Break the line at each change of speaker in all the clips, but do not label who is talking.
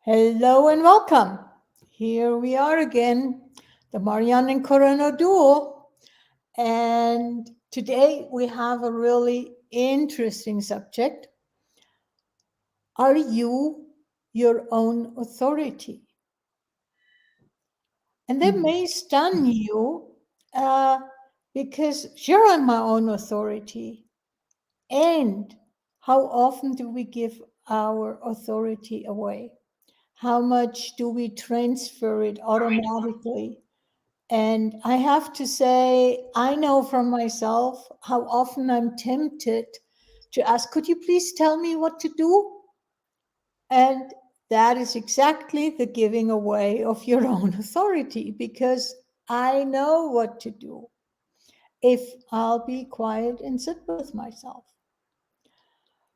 Hello and welcome. Here we are again, the Marianne and Corinna duo. And today we have a really interesting subject. Are you your own authority? And that may stun you uh, because sure, I'm my own authority. And how often do we give our authority away? How much do we transfer it automatically? And I have to say, I know from myself how often I'm tempted to ask, could you please tell me what to do? And that is exactly the giving away of your own authority because I know what to do if I'll be quiet and sit with myself.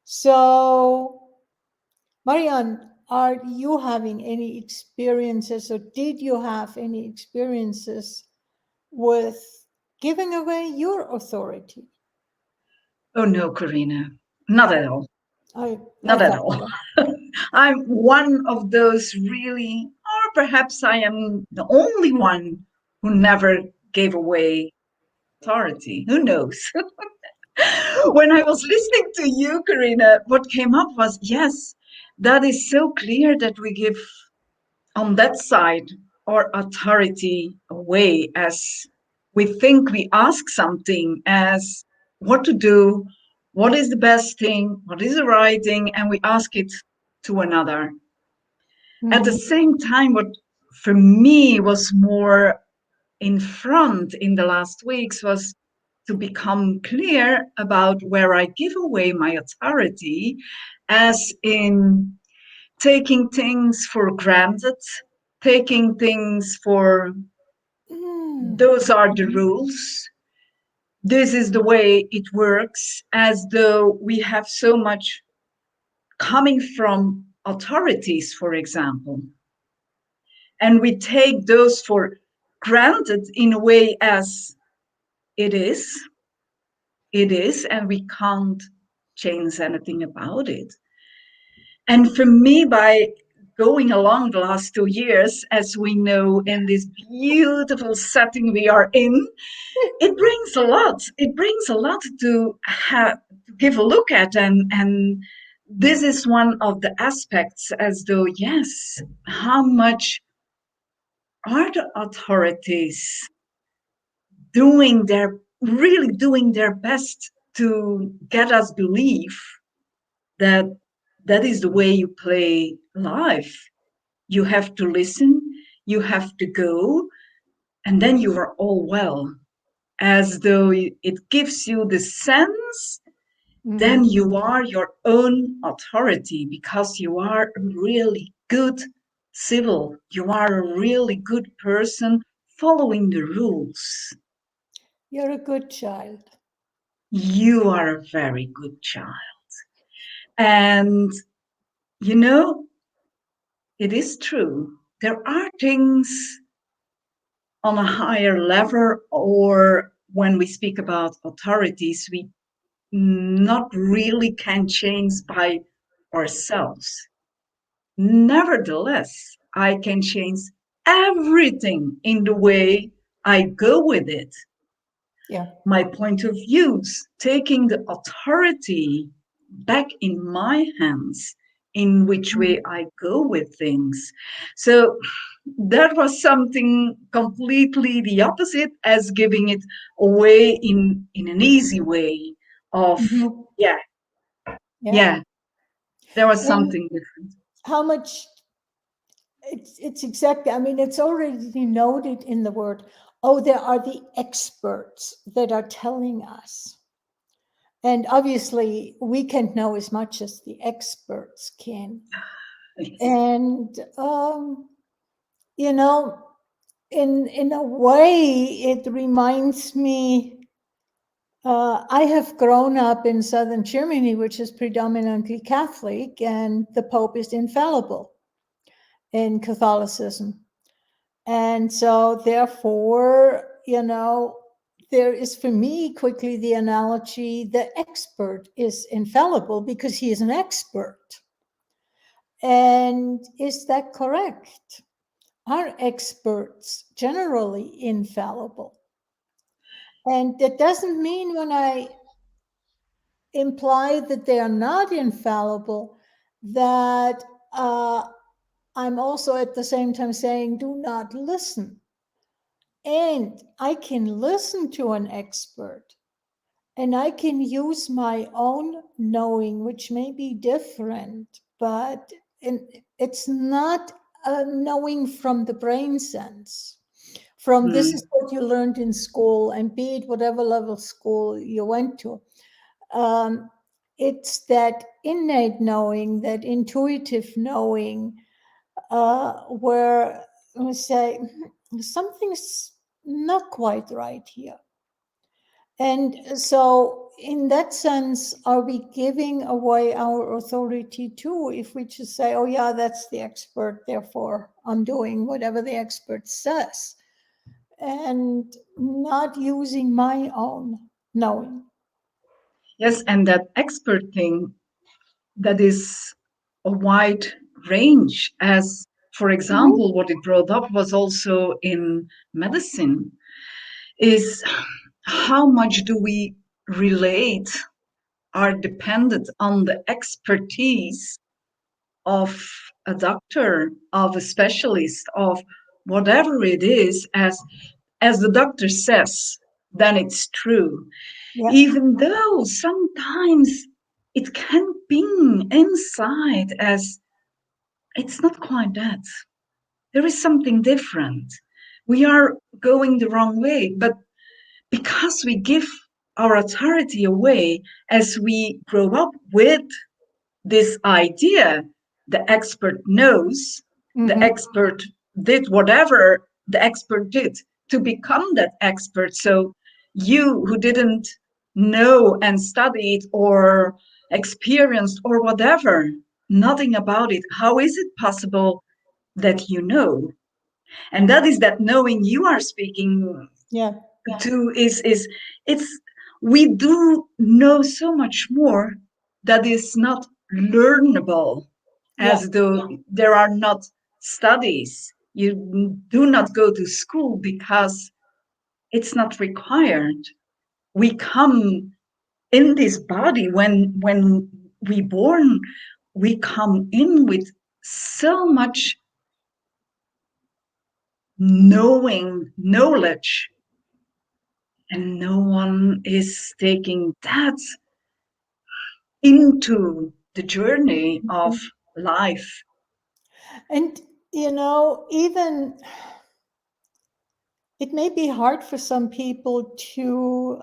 So, Marianne, are you having any experiences or did you have any experiences with giving away your authority?
Oh no, Corinna, not at all.
I
Not at
thought
all.
so.
I'm one of those really, or perhaps I am the only one who never gave away authority. Who knows? When I was listening to you, Corinna, what came up was yes, that is so clear that we give on that side our authority away as we think we ask something as what to do, what is the best thing, what is the right thing, and we ask it to another. At the
Mhm.
same time, what for me was more in front in the last weeks was to become clear about where I give away my authority, as in taking things for granted, taking things for
Mm.
those are the
Mhm.
rules. This is the way it works, as though we have so much coming from authorities, for example. And we take those for granted in a way as it is, it is, and we can't change anything about it. And for me, by going along the last 2 years, as we know, in this beautiful setting we are in, it brings a lot. It brings a lot to have to give a look at, and this is one of the aspects. As though, yes, how much are the authorities doing their best to get us believe that that is the way you play life. You have to listen, you have to go, and then you are all well. As though it gives you the sense, then
Mhm.
you are your own authority because you are a really good civil. You are a really good person following the rules.
You're a good child.
You are a very good child. And you know, it is true. There are things on a higher level, or when we speak about authorities, we not really can change by ourselves. Nevertheless, I can change everything in the way I go with it.
Yeah.
My point of views, taking the authority back in my hands in which
Mm.
way I go with things. So that was something completely the opposite as giving it away in an easy way of
Mhm.
yeah,
Yeah.
yeah, there was
And
something different.
how much it's exactly, I mean, it's already noted in the word. Oh, there are the experts that are telling us. And obviously, we can't know as much as the experts can. And, you know, in a way, it reminds me. I have grown up in southern Germany, which is predominantly Catholic, and the Pope is infallible in Catholicism. And so, therefore, there is for me quickly the analogy the expert is infallible because he is an expert. And is that correct? Are experts generally infallible? And that doesn't mean when I imply that they are not infallible, that I'm also at the same time saying, do not listen. And I can listen to an expert and I can use my own knowing, which may be different, but it's not a knowing from the brain sense. From this is
Mm.
what you learned in school, and be it whatever level school you went to. Um, it's that innate knowing, that intuitive knowing, where we say something's not quite right here. And so, in that sense, are we giving away our authority too if we just say, oh, yeah, that's the expert, therefore I'm doing whatever the expert says, and not using my own knowing?
Yes, and that expert thing, that is a wide range, as for
Mhm.
example, what it brought up was also in medicine, is how much do we relate, are dependent on the expertise of a doctor, of a specialist, of whatever it is, as the doctor says, then it's true.
Yeah,
Even though sometimes it can be inside as it's not quite that. There is something different. We are going the wrong way, but because we give our authority away as we grow up with this idea, the expert knows, the
hmm,
expert did whatever the expert did to become that expert. So you who didn't know and studied or experienced or whatever, nothing about it, how is it possible that you know? And that is that knowing you are speaking
yeah,
to, is it's, we do know so much more that is not learnable,
yeah,
as though there are not studies. You do not go to school because it's not required. We come in this body, when we born, we come in with so much knowing knowledge, and no one is taking that into the journey of
mhm.
life.
And even it may be hard for some people to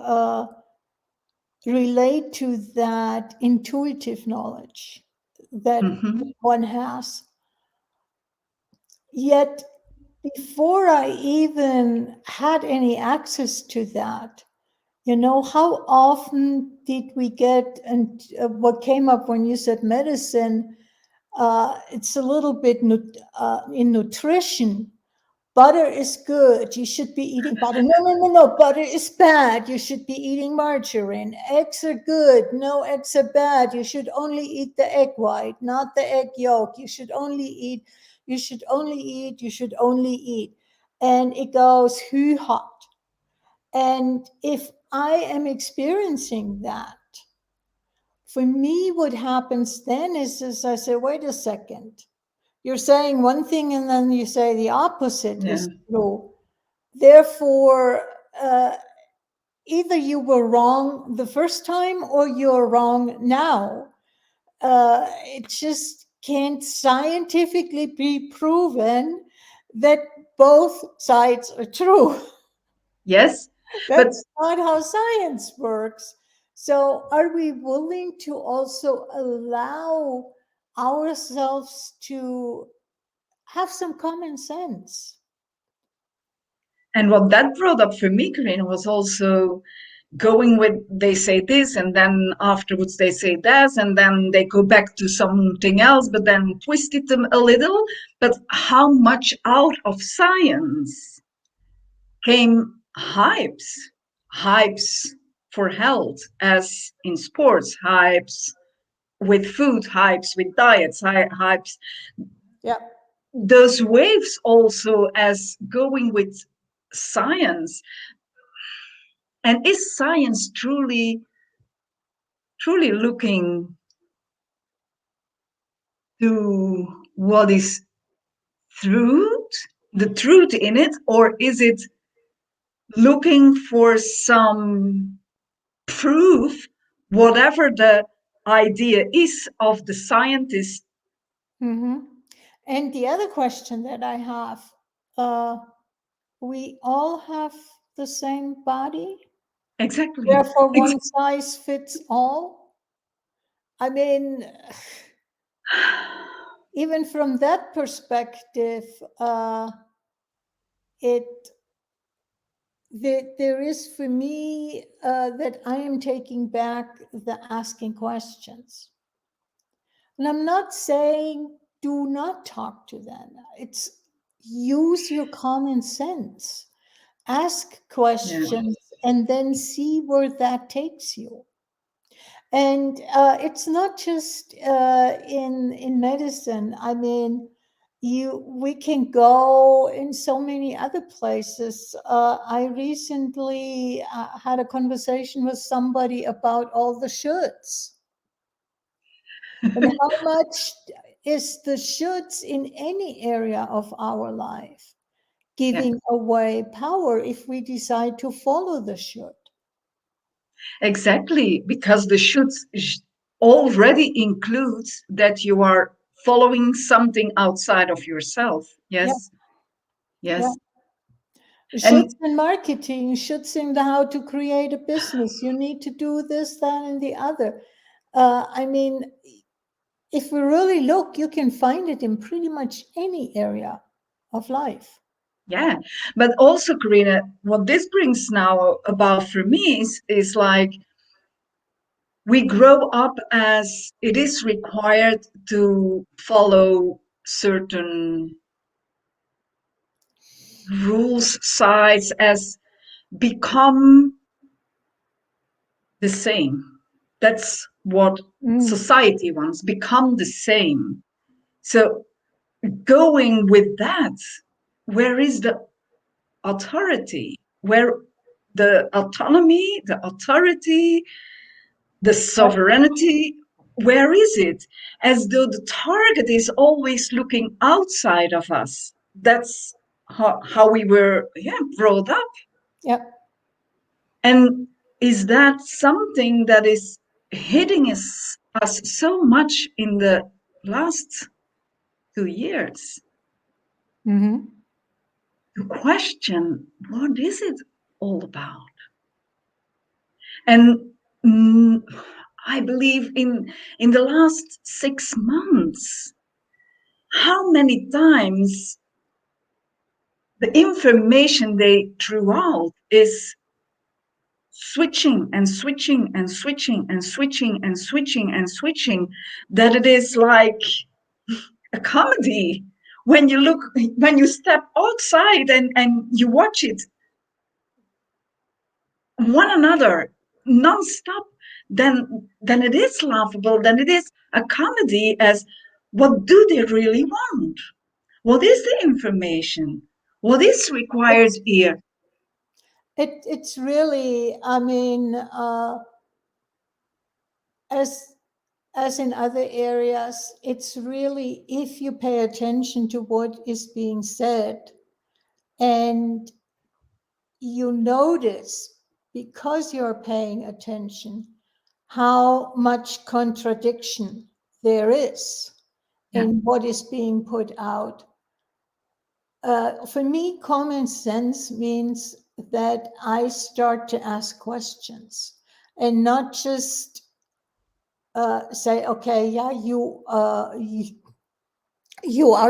relate to that intuitive knowledge that
Mhm.
one has. Yet, before I even had any access to that, how often did we get, and what came up when you said medicine, it's a little bit in nutrition. Butter is good. You should be eating butter. No, no, no, no. Butter is bad. You should be eating margarine. Eggs are good. No, eggs are bad. You should only eat the egg white, not the egg yolk. You should only eat, you should only eat. And it goes hoo hot. And if I am experiencing that, for me, what happens then is I say, wait a second. You're saying one thing and then you say the opposite
Yeah.
is true. Therefore, uh, either you were wrong the first time or you're wrong now. It just can't scientifically be proven that both sides are true.
Yes, but
That's not how science works. So, are we willing to also allow ourselves to have some common sense?
and what that brought up for me, Corinne, was also going with, they say this and then afterwards they say that and then they go back to something else, but then twisted them a little. But how much out of science came hypes for health, as in sports, hypes with food hypes, with diets hypes,
Yeah.
those waves also as going with science. And is science truly looking to what is truth, the truth in it, or is it looking for some proof, whatever the idea is of the scientist?
Hmm. And the other question that I have, uh, we all have the same body,
Exactly.
therefore one size fits all. I mean, even from that perspective, it there is for me that I am taking back the asking questions. And I'm not saying do not talk to them. It's use your common sense, ask
Yeah.
questions, and then see where that takes you. And it's not just in medicine. I mean, you we can go in so many other places. I recently had a conversation with somebody about all the shoulds and how much is the shoulds in any area of our life
Yeah,
giving away power if we decide to follow the should.
exactly. Because the already includes that you are following something outside of yourself.
Yeah,
Yes,
yeah.
yes.
Shoulds
And
in marketing, shoulds in the how to create a business. You need to do this, that, and the other. I mean, if we really look, you can find it in pretty much any area of life.
yeah, but also, Corinna, what this brings now about for me is like we grow up as it is required to follow certain rules, sides, as become the same. That's what
Mm.
society wants, become the same. So going with that, where is the authority? Where the autonomy, the authority, the
Yeah.
sovereignty, where is it? As though the target is always looking outside of us. That's how we were, yeah, brought up.
Yeah.
And is that something that is hitting us so much in the last 2 years?
Hmm.
To question what is it all about? And mm, I believe in the last 6 months, how many times the information they threw out is switching and switching and switching and switching and switching and switching, that it is like a comedy when you look, when you step outside and you watch it one another non-stop, then it is laughable, then it is a comedy. As what do they really want? What is the information? What is required
It's
here?
it's really, I mean, as as in other areas, it's really if you pay attention to what is being said and you notice because you're paying attention how much contradiction there is
Yeah,
in what is being put out. For me, common sense means that I start to ask questions and not just say, okay, yeah, you are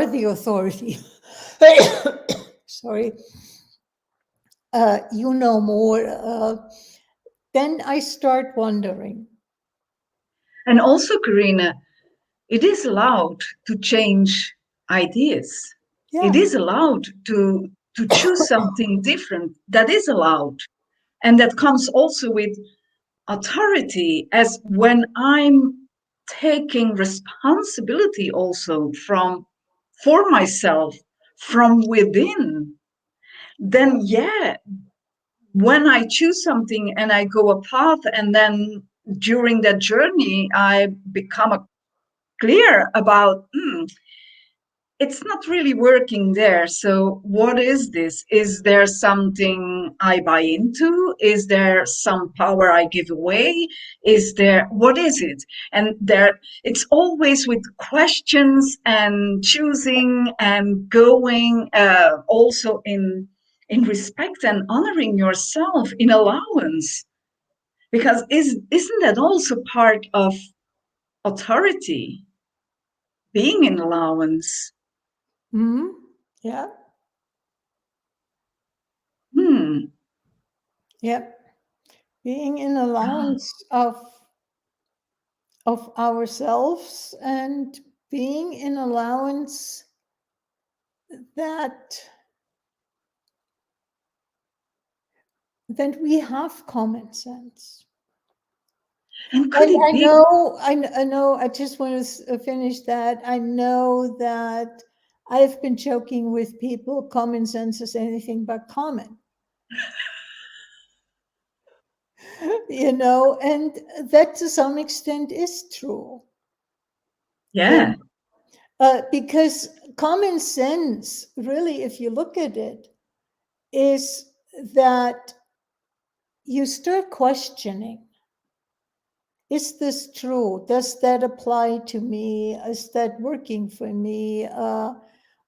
the authority. Sorry, you know more. Then I start wondering.
and also, Karina, it is allowed to change ideas.
Yeah,
It is allowed to choose something different. That is allowed, and that comes also with authority. As when I'm taking responsibility also for myself from within, then yeah, when I choose something and I go a path, and then during that journey I become clear about it's not really working there. So what is this? Is there something I buy into? Is there some power I give away? Is there, what is it? And there, it's always with questions and choosing and going, also in respect and honoring yourself, in allowance. Because isn't that also part of authority, being in allowance?
Hmm. Yeah.
Hmm.
Yeah. Being in
Yeah.
allowance of ourselves, and being in allowance that we have common sense.
And could
And
it
I
be?
know, I know, I just want to finish that. I know that I've been joking with people, common sense is anything but common, and that to some extent is true.
Yeah,
Because common sense, really, if you look at it, is that you start questioning, is this true? Does that apply to me? Is that working for me?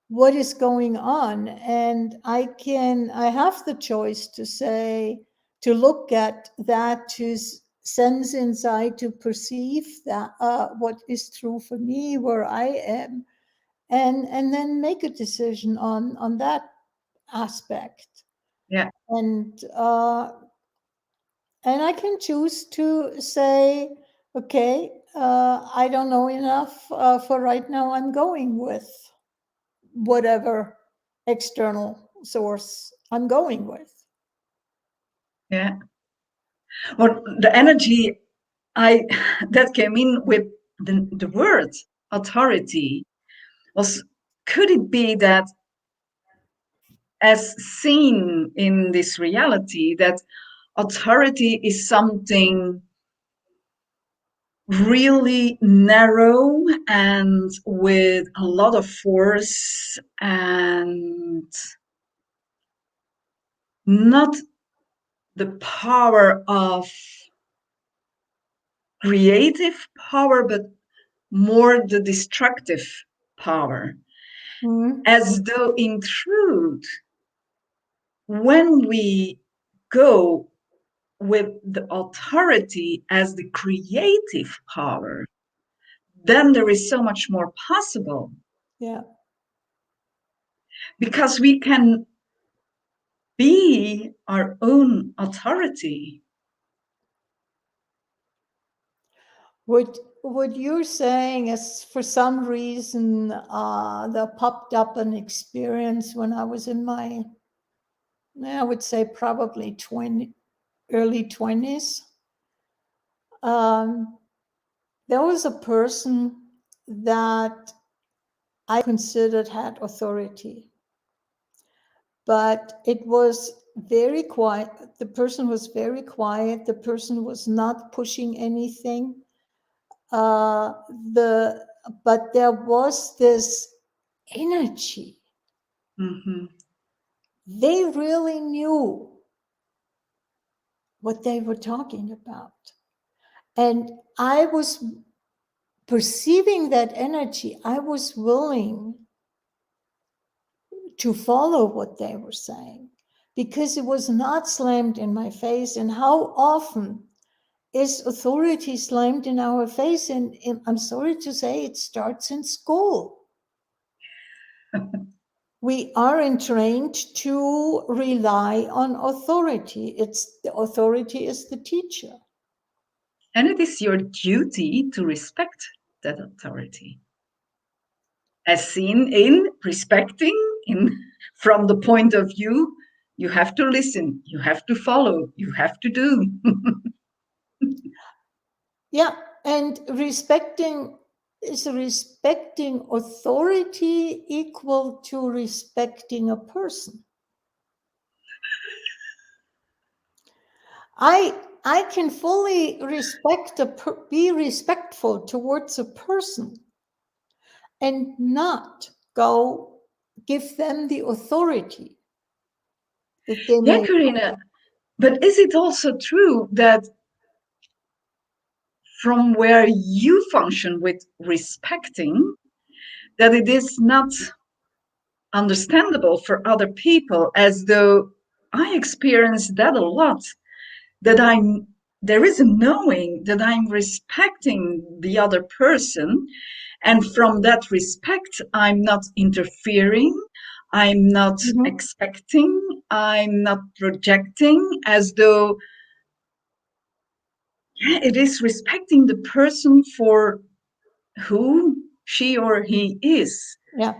What is going on? And I have the choice to say, to look at that, to sense inside, to perceive that, what is true for me, where I am, and then make a decision on that aspect.
yeah,
And I can choose to say, okay, I don't know enough for right now. I'm going with whatever external source I'm going with.
yeah. Well, the energy I that came in with the word authority was, could it be that, as seen in this reality, that authority is something really narrow and with a lot of force, and not the power of creative power, but more the destructive power.
Mhm.
As though, in truth, when we go with the authority as the creative power, then there is so much more possible,
Yeah.
because we can be our own authority.
What you're saying is, for some reason, there popped up an experience when I was in my, I would say probably early 20s. Um, there was a person that I considered had authority, but it was very quiet. The person was very quiet. The person was not pushing anything. Uh, the but there was this energy.
Mm-hmm.
They really knew what they were talking about, and I was perceiving that energy. I was willing to follow what they were saying because it was not slammed in my face. And how often is authority slammed in our face? And I'm sorry to say, it starts in school. We aren't trained to rely on authority. It's the authority is the teacher.
And it is your duty to respect that authority, as seen in respecting, in from the point of view, you have to listen, you have to follow, you have to do.
Yeah. And respecting authority equal to respecting a person? I can fully be respectful towards a person and not go give them the authority that they
Yeah,
may.
Corinna, but is it also true that from where you function with respecting, that it is not understandable for other people, as though I experience that a lot, that there is a knowing that I'm respecting the other person, and from that respect I'm not interfering, I'm not
Mhm.
expecting, I'm not projecting, as though, yeah, it is respecting the person for who she or he is,
Yeah.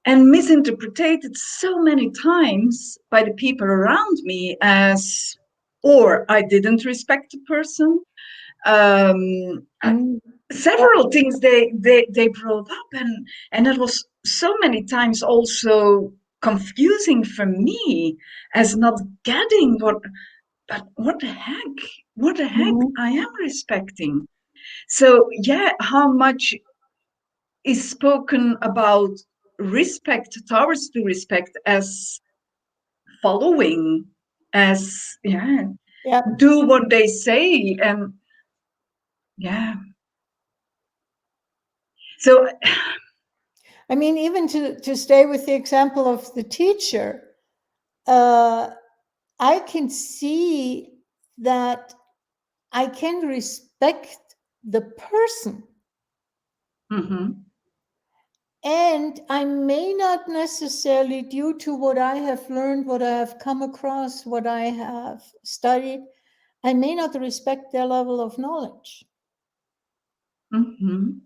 and misinterpreted so many times by the people around me as, or I didn't respect the person. Um,
Mhm. Yeah.
Several things they brought up, and it was so many times also confusing for me as not getting but what the heck
Mhm.
I am respecting. So yeah, how much is spoken about respect towards the respect as following, as, yeah,
Yeah.
do what they say, and yeah. So
I mean, even to stay with the example of the teacher, uh, I can see that I can respect the person,
mhm,
and I may not necessarily, due to what I have learned, what I have come across, what I have studied, I may not respect their level of knowledge
mhm.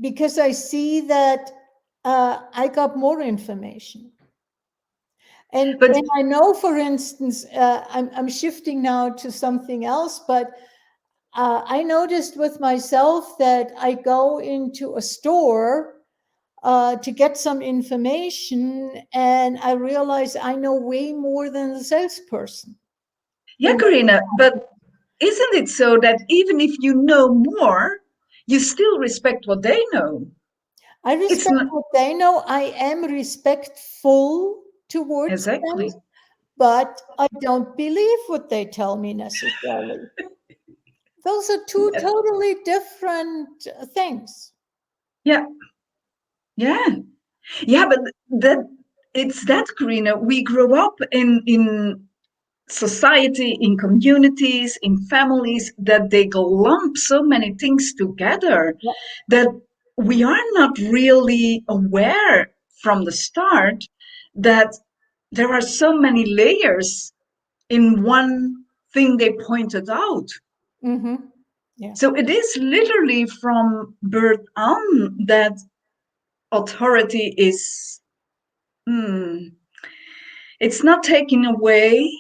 because I see that I got more information.
But
And I know, for instance, I'm shifting now to something else, but I noticed with myself that I go into a store to get some information, and I realize I know way more than the salesperson.
yeah,
In
Corinna, but isn't it so that even if you know more, you still respect what they know?
I
It's
respect
not
what they know. I am respectful towards them,
exactly.
but I don't believe what they tell me necessarily. Those are two
Yeah,
totally different things.
yeah, yeah, yeah, but that it's that, Corinna. We grow up in society, in communities, in families, that they lump so many things together
Yeah.
that we are not really aware from the start that there are so many layers in one thing they pointed out.
Mm-hmm. Yeah.
So it is literally from birth on that authority is, hmm, it's not taken away,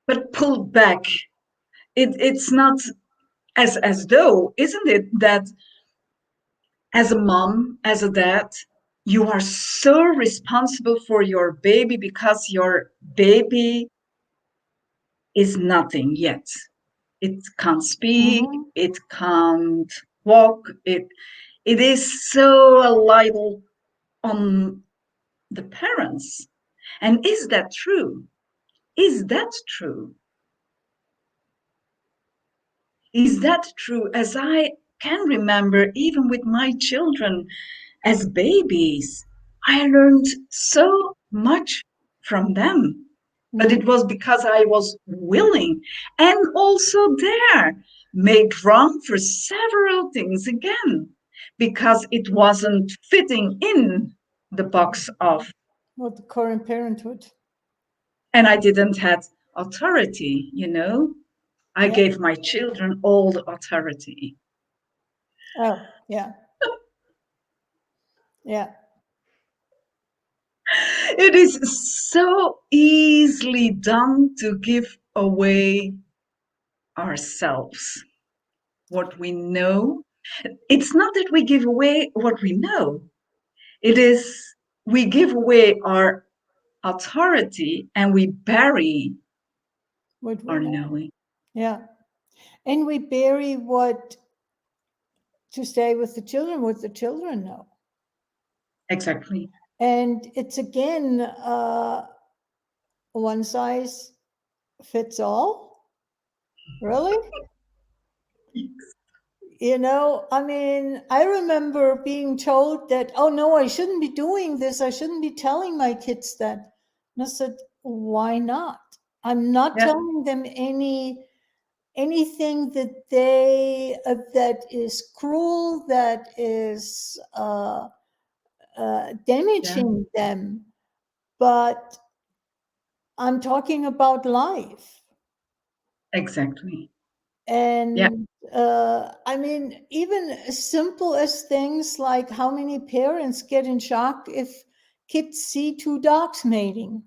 but pulled back. It's not as though, isn't it, that as a mom, as a dad, you are so responsible for your baby because your baby is nothing yet. It can't speak,
Mm-hmm.
it can't walk, it is so liable on the parents. And is that true? Is that true? Is that true? As I can remember, even with my children as babies, I learned so much from them. But
Mm-hmm.
it was because I was willing, and also there made wrong for several things again, because it wasn't fitting in the box of,
What the current parenthood.
and I didn't have authority, you know. I
Yeah.
gave my children all the authority.
Oh, yeah. Yeah.
It is so easily done to give away ourselves. what we know. It's not that we give away what we know, it is we give away our authority and we bury
what we
our
know.
knowing.
Yeah. And we bury what to stay with the children, what the children know.
Exactly.
And it's again one size fits all. Really? I mean, I remember being told that, oh no, I shouldn't be doing this. I shouldn't be telling my kids that. And I said, why not? I'm not
Yeah,
telling them anything that is cruel, that is
yeah,
damaging them, but I'm talking about life.
exactly. Yeah,
And I mean, even as simple as things like how many parents get in shock if kids see two dogs mating.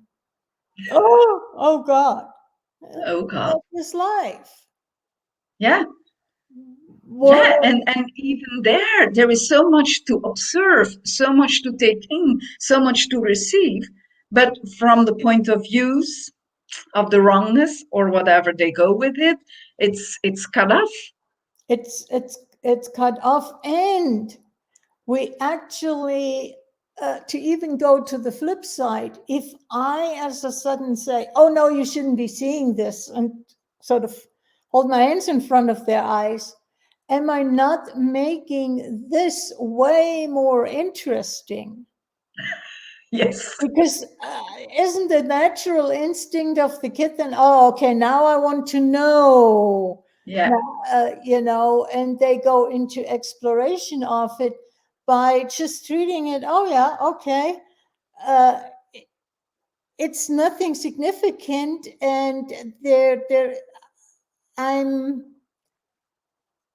Oh God,
oh God.
that is life.
Yeah,
What?
yeah. And even there is so much to observe, so much to take in, so much to receive. But from the point of views of the wrongness or whatever they go with it, it's cut off.
It's cut off, and we actually to even go to the flip side, if I as a sudden say, oh no, you shouldn't be seeing this, and sort of hold my hands in front of their eyes, am I not making this way more interesting?
Yes.
Because isn't the natural instinct of the kid then, oh okay, now I want to know
Yeah,
now, and they go into exploration of it by just treating it, oh yeah, okay, uh, it's nothing significant, and there I'm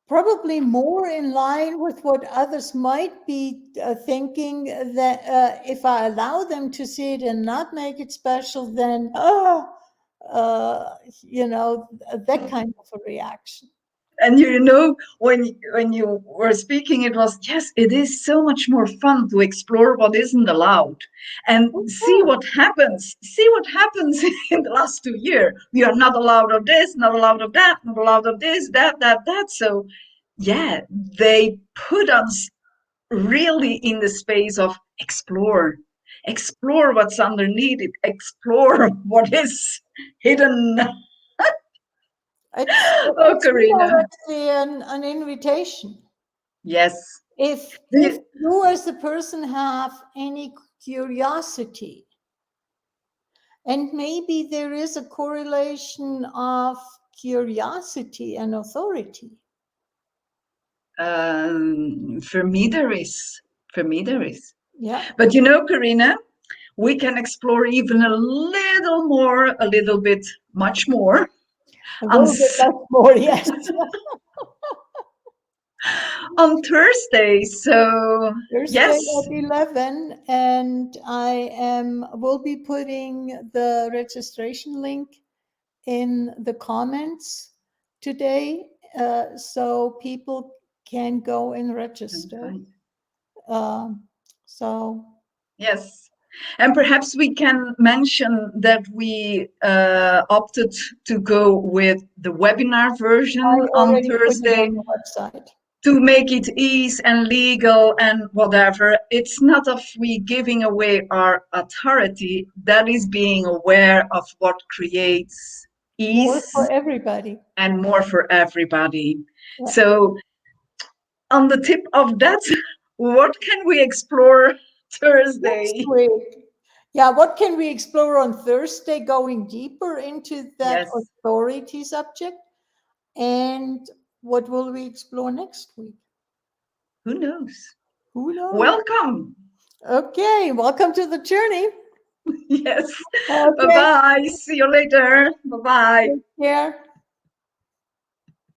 probably more in line with what others might be thinking, that if I allow them to see it and not make it special, then uh, that kind of a reaction.
and when you were speaking, it was, yes, it is so much more fun to explore what isn't allowed and
Of
see what happens in the last 2 years. We are not allowed of this, not allowed of that, not allowed of this, that. So yeah, they put us really in the space of explore what's underneath it, explore what is hidden. Oh,
It's more
Corinna.
actually an invitation.
Yes.
If you as a person have any curiosity, and maybe there is a correlation of curiosity and authority.
For me, there is. For me, there is.
Yeah,
But you know, Corinna, we can explore even a little more, a little bit, much more
a
on
little bit less more, yes.
on Thursday. So
Thursday
yes,
at 11, and I will be putting the registration link in the comments today, so people can go and register. Um, so
yes. And perhaps we can mention that we opted to go with the webinar
I
version on
already put it
Thursday
on the website.
to make it easy and legal and whatever. It's not of we giving away our authority, that is being aware of what creates
More
ease
for everybody.
and more for everybody.
Yeah.
So on the tip of that, what can we explore
Next
Thursday?
week. Yeah, what can we explore on Thursday, going deeper into that
Yes,
authority subject? And what will we explore next week?
who knows?
Who knows?
Welcome.
Okay, welcome to the journey.
Yes. Bye
Okay,
bye. See you later. Bye bye.
take care.